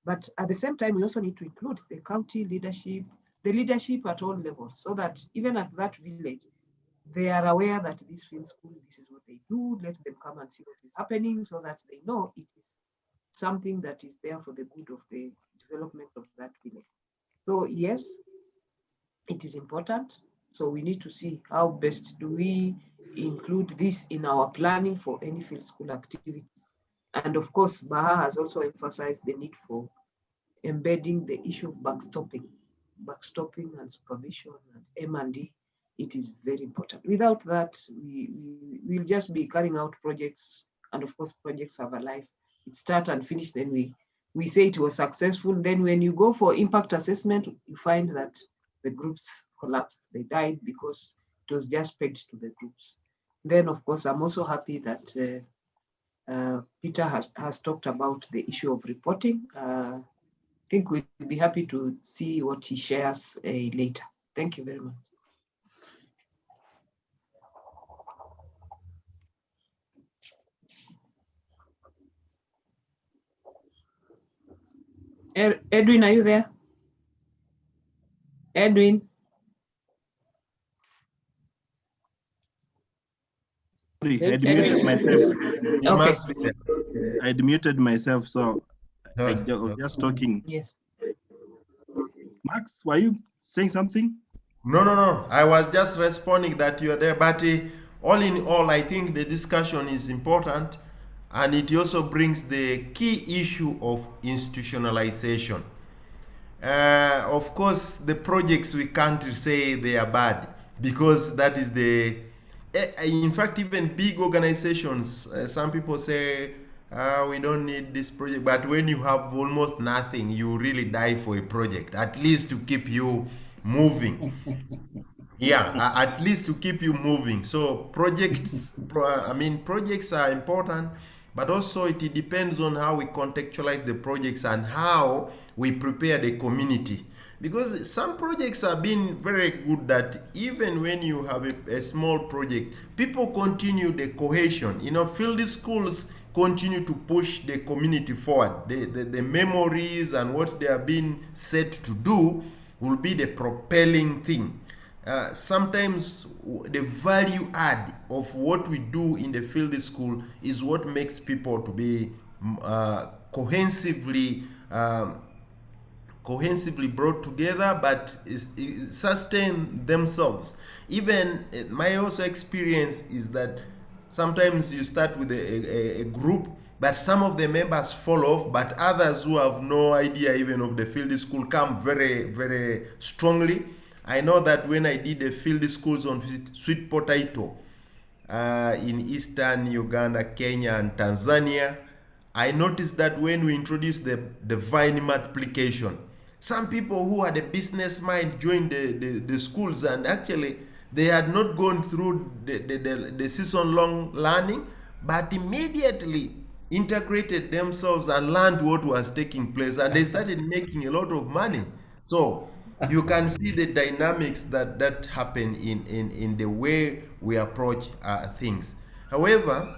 But at the same time, we also need to include the county leadership, the leadership at all levels, so that even at that village, they are aware that this field school, this is what they do. Let them come and see what is happening, so that they know it is something that is there for the good of the development of that village. So yes, it is important. So we need to see how best do we include this in our planning for any field school activities. And of course, Baha has also emphasized the need for embedding the issue of backstopping and supervision and M&D. It is very important. Without that, we will just be carrying out projects, and of course, projects have a life. It start and finish, then we say it was successful. Then when you go for impact assessment, you find that the groups collapsed. They died because it was just pegged to the groups. Then, of course, I'm also happy that Peter has talked about the issue of reporting. I think we'll be happy to see what he shares later. Thank you very much. Edwin, are you there? Edwin? Sorry, I muted myself. Okay. I muted myself, so I Alright, was okay. just talking. Yes. Max, were you saying something? No. I was just responding that you're there. But all in all, I think the discussion is important, and it also brings the key issue of institutionalization. Of course, the projects we can't say they are bad, because that is the. In fact, even big organizations, some people say we don't need this project, but when you have almost nothing, you really die for a project, at least to keep you moving. Yeah, at least to keep you moving. So projects are important, but also it depends on how we contextualize the projects and how we prepare the community. Because some projects have been very good that even when you have a small project, people continue the cohesion. Field schools continue to push the community forward. The memories and what they are being set to do will be the propelling thing. Sometimes the value add of what we do in the field school is what makes people to be cohesively brought together, but sustain themselves. Even my also experience is that sometimes you start with a group, but some of the members fall off, but others who have no idea even of the field school come very, very strongly. I know that when I did the field schools on sweet potato in eastern Uganda, Kenya, and Tanzania, I noticed that when we introduced the vine multiplication, some people who had a business mind joined the schools, and actually they had not gone through the season-long learning, but immediately integrated themselves and learned what was taking place, and they started making a lot of money. So you can see the dynamics that happen in the way we approach things. However,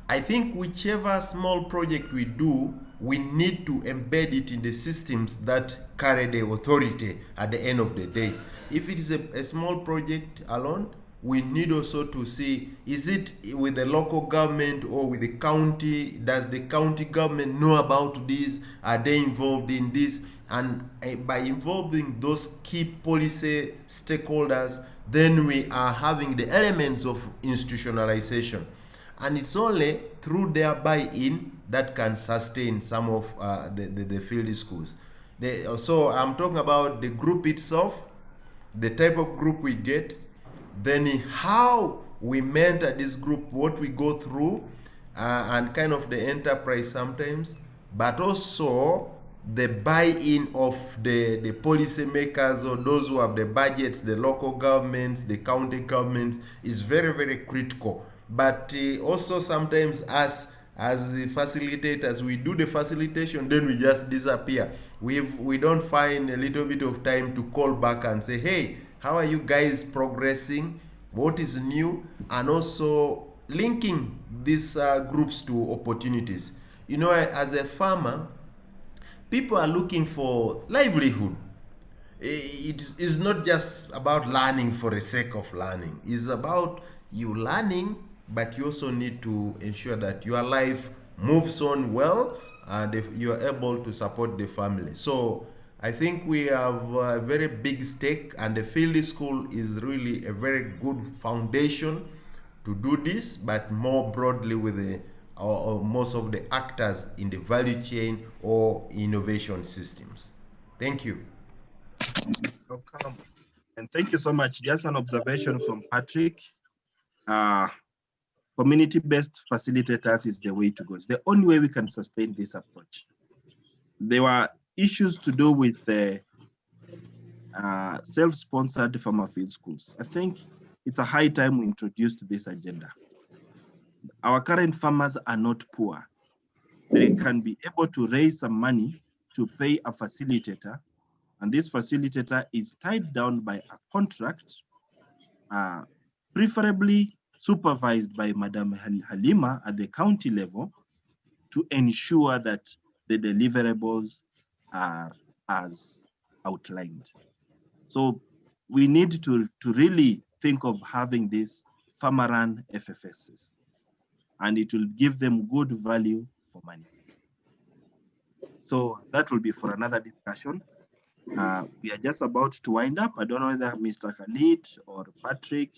I think whichever small project we do, we need to embed it in the systems that carry the authority at the end of the day. If it is a small project alone, we need also to see, is it with the local government or with the county? Does the county government know about this? Are they involved in this? And by involving those key policy stakeholders, then we are having the elements of institutionalization. And it's only through their buy-in that can sustain some of the field schools. So I'm talking about the group itself, the type of group we get, then how we mentor this group, what we go through, and kind of the enterprise sometimes, but also the buy-in of the policy makers or those who have the budgets, the local governments, the county governments, is very, very critical. But also sometimes as the facilitators, we do the facilitation, then we just disappear. We don't find a little bit of time to call back and say, hey, how are you guys progressing? What is new? And also linking these groups to opportunities. As a farmer, people are looking for livelihood. It is not just about learning for the sake of learning. It's about you learning, but you also need to ensure that your life moves on well and if you are able to support the family. So I think we have a very big stake, and the field school is really a very good foundation to do this, but more broadly with or most of the actors in the value chain or innovation systems. Thank you. Welcome. And thank you so much. Just an observation from Patrick. Community-based facilitators is the way to go. It's the only way we can sustain this approach. There were issues to do with self-sponsored farmer field schools. I think it's a high time we introduced this agenda. Our current farmers are not poor. They can be able to raise some money to pay a facilitator, and this facilitator is tied down by a contract, preferably supervised by Madam Halima at the county level, to ensure that the deliverables are as outlined. So we need to really think of having these farmer-run FFSs, and it will give them good value for money. So that will be for another discussion. We are just about to wind up. I don't know whether Mr. Khalid or Patrick,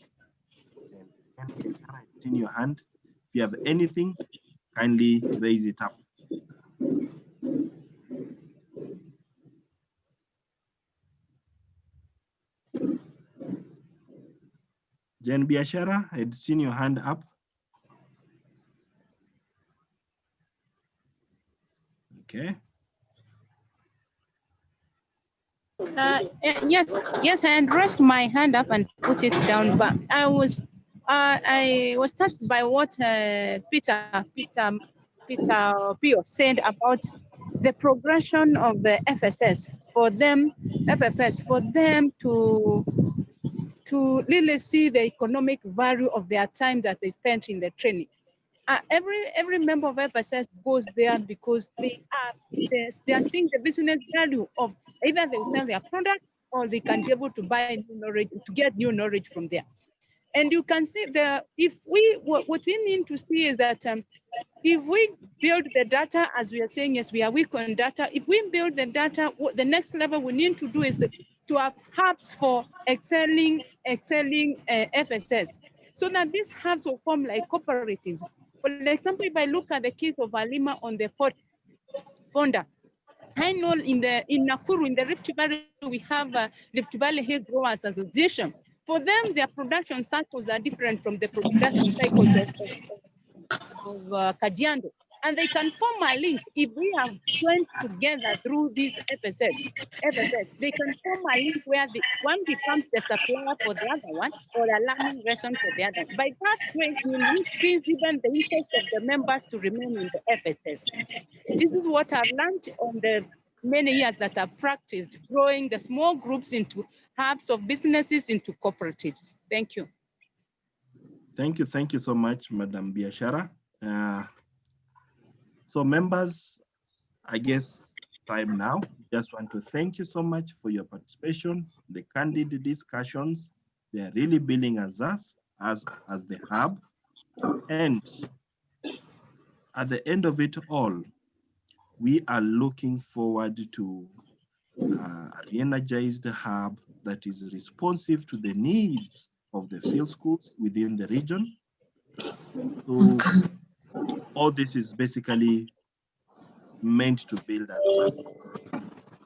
and it's in your hand. If you have anything, kindly raise it up. Jen Biashara, I'd seen your hand up. Okay. Yes, I had raised my hand up and put it down, but I was touched by what Peter Pio said about the progression of the FFS for them to really see the economic value of their time that they spent in the training. Every member of FSS goes there because they are seeing the business value of either they will sell their product or they can be able to buy new knowledge, to get new knowledge from there. And you can see what we need to see is that if we build the data, as we are saying, yes, we are weak on data. If we build the data, the next level we need to do is to have hubs for excelling FSS, so that these hubs will form like cooperatives. For example, if I look at the case of Halima on the Fonda, I know in Nakuru, in the Rift Valley, we have Rift Valley Hill Growers Association. For them, their production cycles are different from the production cycles of Kajiando. And they can form a link. If we have joined together through this FSS, they can form a link where the one becomes the supplier for the other one, or a learning lesson for the other. By that way, we will increase even the interest of the members to remain in the FSS. This is what I've learned on the many years that I've practiced, growing the small groups into hubs of businesses into cooperatives. Thank you. Thank you so much, Madam Biashara. So members, I guess time now. Just want to thank you so much for your participation, the candid discussions. They are really building us as the hub. And at the end of it all, we are looking forward to a re-energized hub that is responsive to the needs of the field schools within the region. So all this is basically meant to build as well.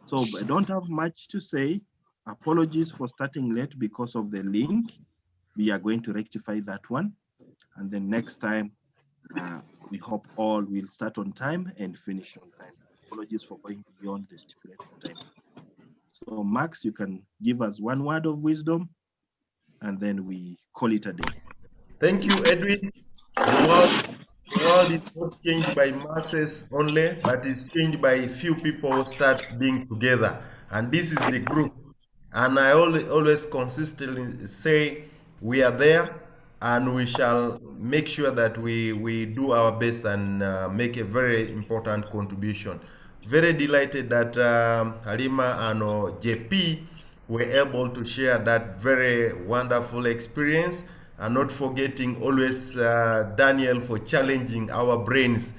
So I don't have much to say. Apologies for starting late because of the link. We are going to rectify that one. And then next time, we hope all will start on time and finish on time. Apologies for going beyond the stipulated time. So Max, you can give us one word of wisdom and then we call it a day. Thank you, Edwin. The world is not changed by masses only, but it's changed by few people start being together. And this is the group. And I always consistently say we are there and we shall make sure that we do our best and make a very important contribution. Very delighted that Halima and JP were able to share that very wonderful experience, and not forgetting always Daniel for challenging our brains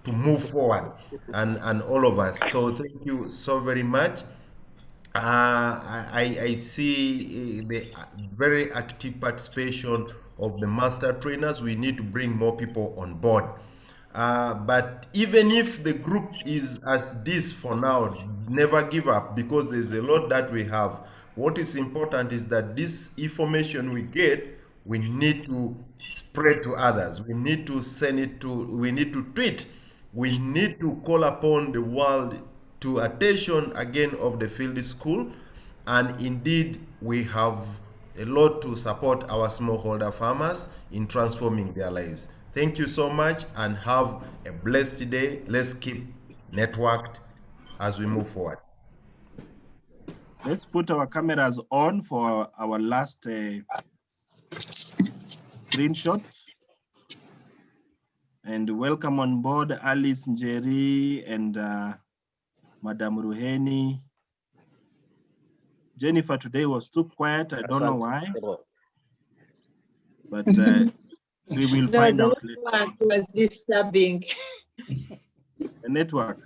to move forward, and all of us. So thank you so very much. I see the very active participation of the master trainers. We need to bring more people on board. But even if the group is as this for now, never give up, because there's a lot that we have. What is important is that this information we get, we need to spread to others. We need to send it to, we need to tweet. We need to call upon the world to attention again of the field school. And indeed, we have a lot to support our smallholder farmers in transforming their lives. Thank you so much and have a blessed day. Let's keep networked as we move forward. Let's put our cameras on for our last screenshot. And welcome on board Alice Njeri and Madam Ruheni. Jennifer today was too quiet. I don't know why. But we will find out later. The network was disturbing. The network.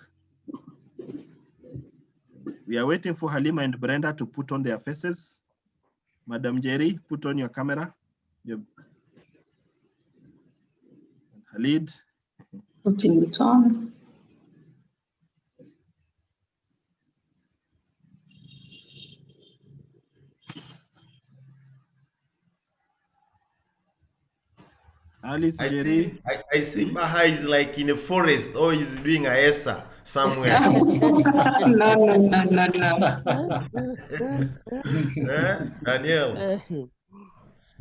We are waiting for Halima and Brenda to put on their faces. Madam Jerry, put on your camera. Khalid. Putting it on. Alice I Jerry. see Baha is like in a forest or he's doing a ESA somewhere. No. Daniel,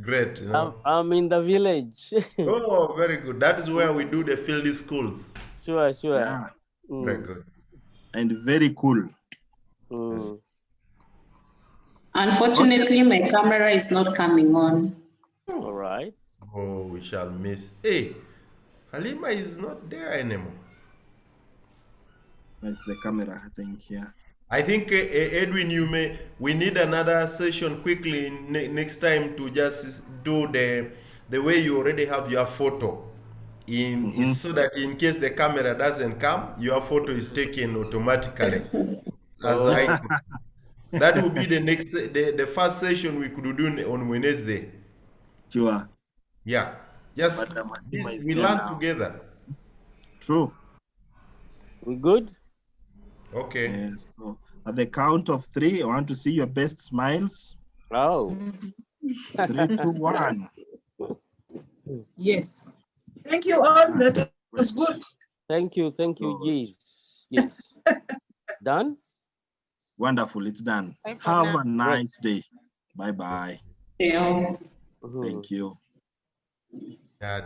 great. You know? I'm in the village. Oh, very good. That is where we do the field schools. Sure. Yeah. Very good. And very cool. Yes. Unfortunately, my camera is not coming on. All right. Oh, we shall miss. Hey, Halima is not there anymore. That's the camera, I think, yeah. I think Edwin, we need another session quickly next time to just do the way you already have your photo so that in case the camera doesn't come, your photo is taken automatically. That will be the first session we could do on Wednesday. Sure. Yeah, just we learn together. True. We good? Okay. So at the count of 3, I want to see your best smiles. Oh. 3, 2, 1. Yes. Thank you all. That was good. Thank you, Jeez. Yes. Done? Wonderful, it's done. Have a nice day. Bye-bye. Yeah. Thank you. Yeah,